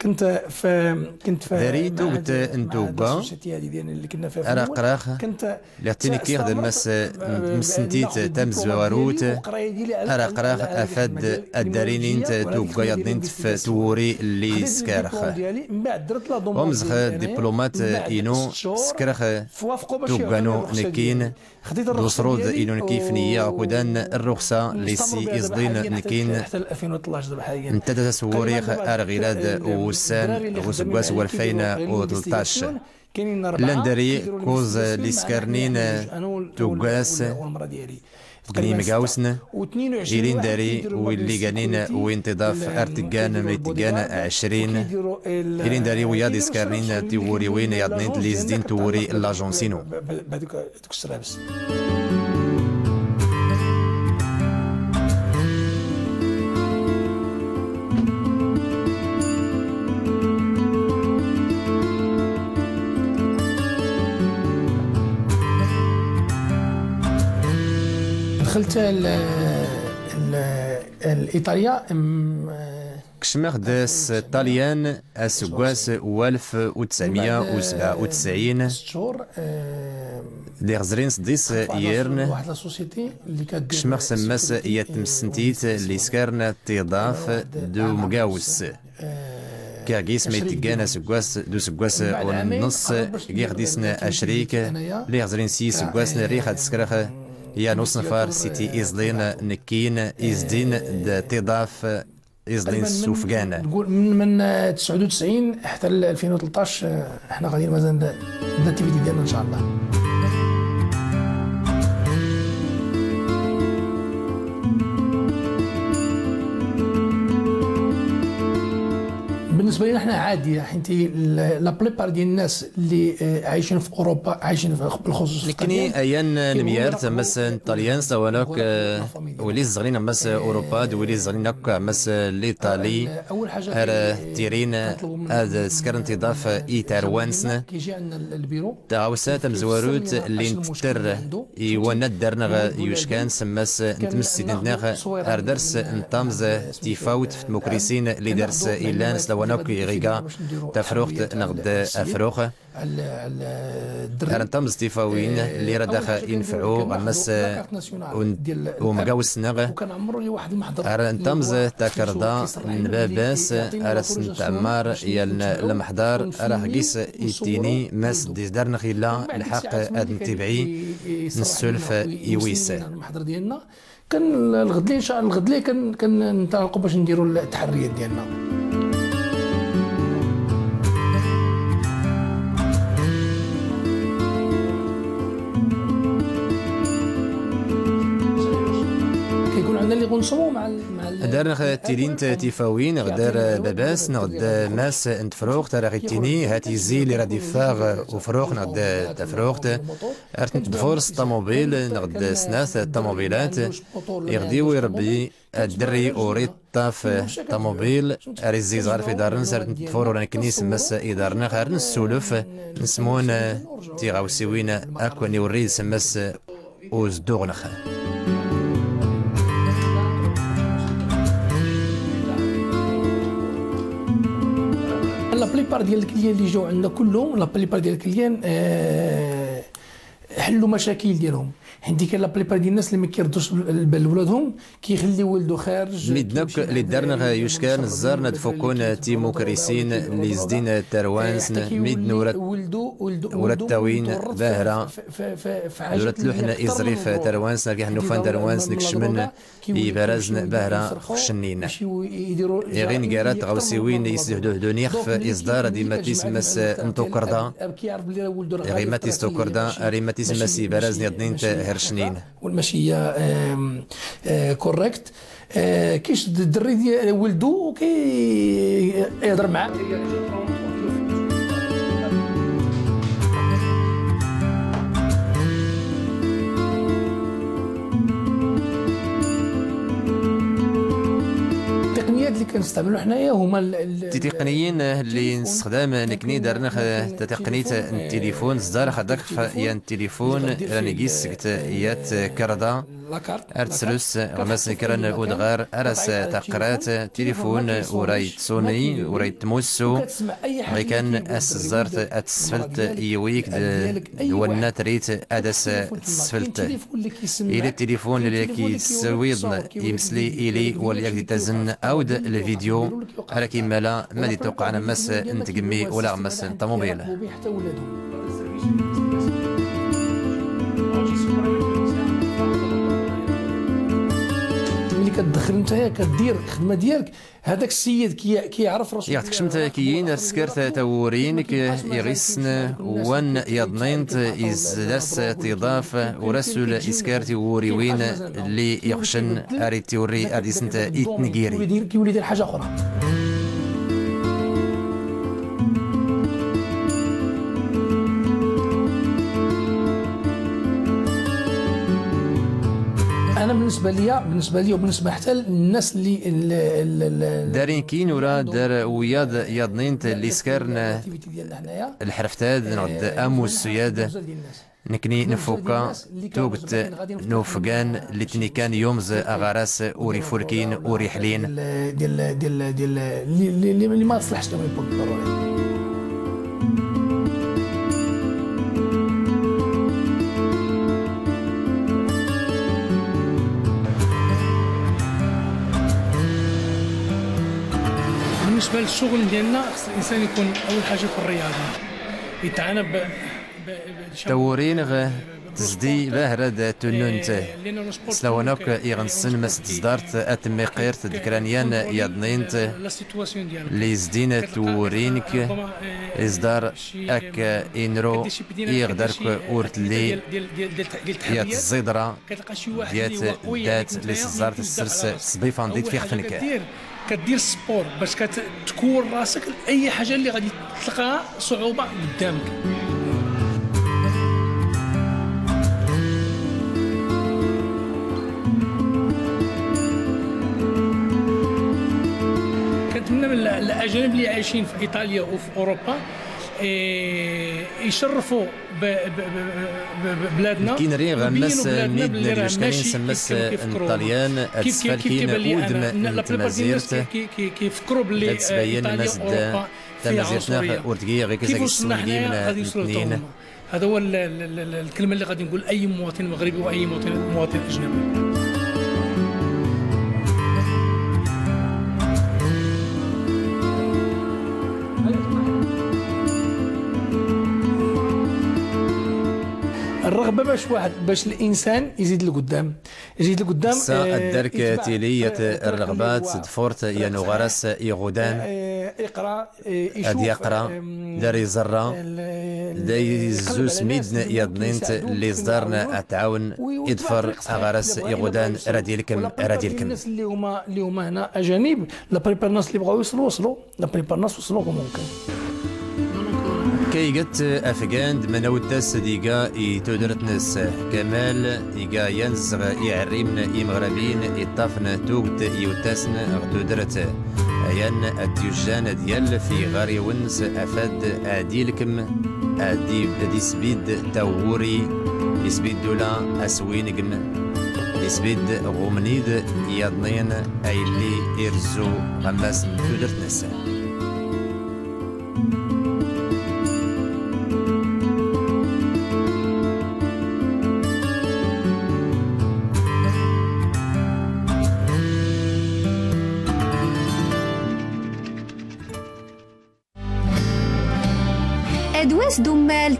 كنت في داري توقت انتوبا السوسيتي هذه ديال اللي كنا فيها في انا الاول. قراخ كنت لعتيني كيخ دمس مسنتيت تمز وروت ارا قراخ افاد الدارينين توقا يضنين في توري اللي سكارخ من بعد درت لا دوموند ومزخ دبلومات اينو سكرخ توقانو نكين خديت الرخصه دوسرود ديالي اينو نكيف نية وكودان الرخصة اللي سي ازدين نكين حتى 2013 دابا حاليا. انت تسوريخ ارغيلاد وسان وسكواس 2013 كاينين 4 لاندري كوز ليسكارنين توقاس قني مقاوسنا إيرين داري واللي قانين وين تضاف ارتقان ميتقان 20 إيرين داري ويا ديسكارنين توري وين يضنين ليزدين توري لاجونسينو بهذوك السرابس. دخلت الايطاليا كشمخ داس طاليان اسكواس 1997 شهور دي غزرين سديس يرن واحد لا سوسيتي اللي كدير كشمخ سماس يتمسنتيت اللي سكارنا تضاف دو مقاوس كاغيس ميتيغانا سكواس دو سكواس ونص غيخديسنا اشريك اللي غزرين سي سكواسنا ريخ تسكرخ يا نص نفار سيتي إزلين نكين إزدين تضاف إزلين سوفقانا. نقول من 99 حتى 2013 احنا غاديين مازال الاكتيفيتي ديالنا ان شاء الله. بالنسبه لنا احنا عاديه حيت لا بليبار ديال الناس اللي عايشين في اوروبا عايشين بالخصوص لكني ايان الميار تمس طاليان سوالك ولي الصغرين مس اوروبا ولي الصغرين مس الايطالي اول حاجه ار تيرين هذا سكرن تضاف ايتاروانسنا كيجي عندنا البيرو تعاوسات مزواروت اللي نتر يوانا درنا يوشكان سماس نتمسي دنتناغ ار درس نطامز تيفاوت في المكرسين اللي درس ايلان سلوانوك غيكا تفروخت نغد افروخ ارنتامز تيفاوين اللي راه ينفعوا مس ومقاوس نغ وكان عمرو لي واحد المحضر ارنتامز تاكردا نباباس ارسن تعمار يالنا المحضر راه قيس يتيني ماس دار نخيلا الحق ادن تبعي نسولف يويس المحضر ديالنا كان الغد لي ان شاء الله الغد لي كننطلقوا باش نديروا التحريات ديالنا. اللي غنصوموا مع دار تيرين تيفاوين غدار باباس نغد ماس انت فروخ ترى غيتيني هاتي زي اللي راه يفاغ وفروخ نغد تفروخت ارتنت دفورس طوموبيل نغد سناس الطوموبيلات يغديو يربي الدري اوريت طاف طوموبيل اريزي صغار في دارنا سرت دفور ولا كنيس مس ادارنا غير نسولف نسمون تيغاوسيوين اكوني وريد سمس وزدوغنخ. لا بليبار ديال الكليان اللي جاو عندنا كلهم لا بليبار ديال الكليان حلوا مشاكل ديالهم. عندي كاين لا بليبار ديال الناس اللي ما كيردوش البال لولادهم كيخليو ولده خارج ميدناك اللي دارنا يوشكان الزارنا دفوكون تيمو كريسين اللي زدين تروانس ميد نورات ورتاوين باهرة ورات لوحنا إزريف تروانس كيحنو فان تروانس نكشمن يبرزن باهرة خشنين يغين كارات غوسيوين يسدهدوه دونيخ في إصدار ديما تيسمس انتو كردا يغي تيستو كردا ريما تيسمس يبرزن يضنين هرشنين والماشية كوريكت كيش الدري ديال ولدو كي يهضر معاه التقنيات اللي كنستعملوا حنايا هما التقنيين اللي نستخدم نكني دارنا تقنيه التليفون صدار خدك يا التليفون راني قيسكت يات كردا ارتسلوس غمس كرن اودغار ارس تقرات تليفون ورايت سوني ورايت موسو كان اسزرت اتسفلت يويك دولنا تريت ادس تسفلت الى التليفون اللي كيسويض يمسلي الي وليك تزن اود الفيديو على كيما لا ما دي توقع انا مس نتقمي ولا مس الطوموبيل. ملي كتدخل نتايا كدير الخدمه ديالك هذاك السيد كيعرف راسو يعطيك شمت كيين سكرت تورينك يغيسن وان يضنينت يزدس تضاف ورسول اسكارتي وري وين اللي يخشن اريتي وري اديسنت يتنقيري كيولي يدير حاجه اخرى. انا بالنسبه لي وبالنسبه حتى للناس اللي دارين كين ولا دار وياد يضنينت اللي سكرن الحرفتاد نعد امو السياد نكني نفوكا توقت نوفقان اللي تني كان يومز اغارس وري فوركين وري حلين ديال اللي ما تصلحش لهم بالضروري. بالنسبه للشغل ديالنا خص الانسان يكون اول حاجه يكون رياضي يتعنى تورين تزدي باهرد تنونت سلوانوك يغنسن مس تصدارت اتمي قيرت ذكرانيان يضنينت لي زدين تورينك إصدار أك إنرو يقدرك أورتلي ديات الزيدرة ديات دات لي صدارت السرس صبيفان ديت في خفنك كدير سبور باش كتكون راسك لاي حاجه اللي غادي تلقاها صعوبه قدامك. كنتمنى من الاجانب اللي عايشين في ايطاليا وفي اوروبا يشرفوا بلادنا كي نري غنمس نيد نريش كاين نسمس الطليان اتسفل كاين اودم تمازيرت كيفكروا باللي ايطاليا اوروبا تمازيرتنا اورتكي غير كيفاش نسولي من الاثنين. هذا هو الكلمه اللي غادي نقول اي مواطن مغربي واي مواطن اجنبي. الرغبه باش الانسان يزيد لقدام الدرك تيليه الرغبات دفورت يا نغرس يغودان يقرا يقرا دار يزرا داي زوس ميدن يضنينت اللي صدارنا اتعاون يدفر اغرس يغودان راديلكم الناس اللي هما هنا اجانب لا بريبار الناس اللي بغاو يوصلوا لا بريبار الناس وصلوا ممكن كي قلت افغان دمناوتاس ديقا تودرت ناس كمال ديقا ينزغ يعريمن يمغربين يطافن توقت يوتاسن غتودرت ايان التيجان ديال في غاري ونس افاد اديلكم ادي بدي سبيد تاوري يسبيد دولا اسوينقن يسبيد غومنيد يضنين ايلي يرزو غماس تودرت ناس. أدواس دمال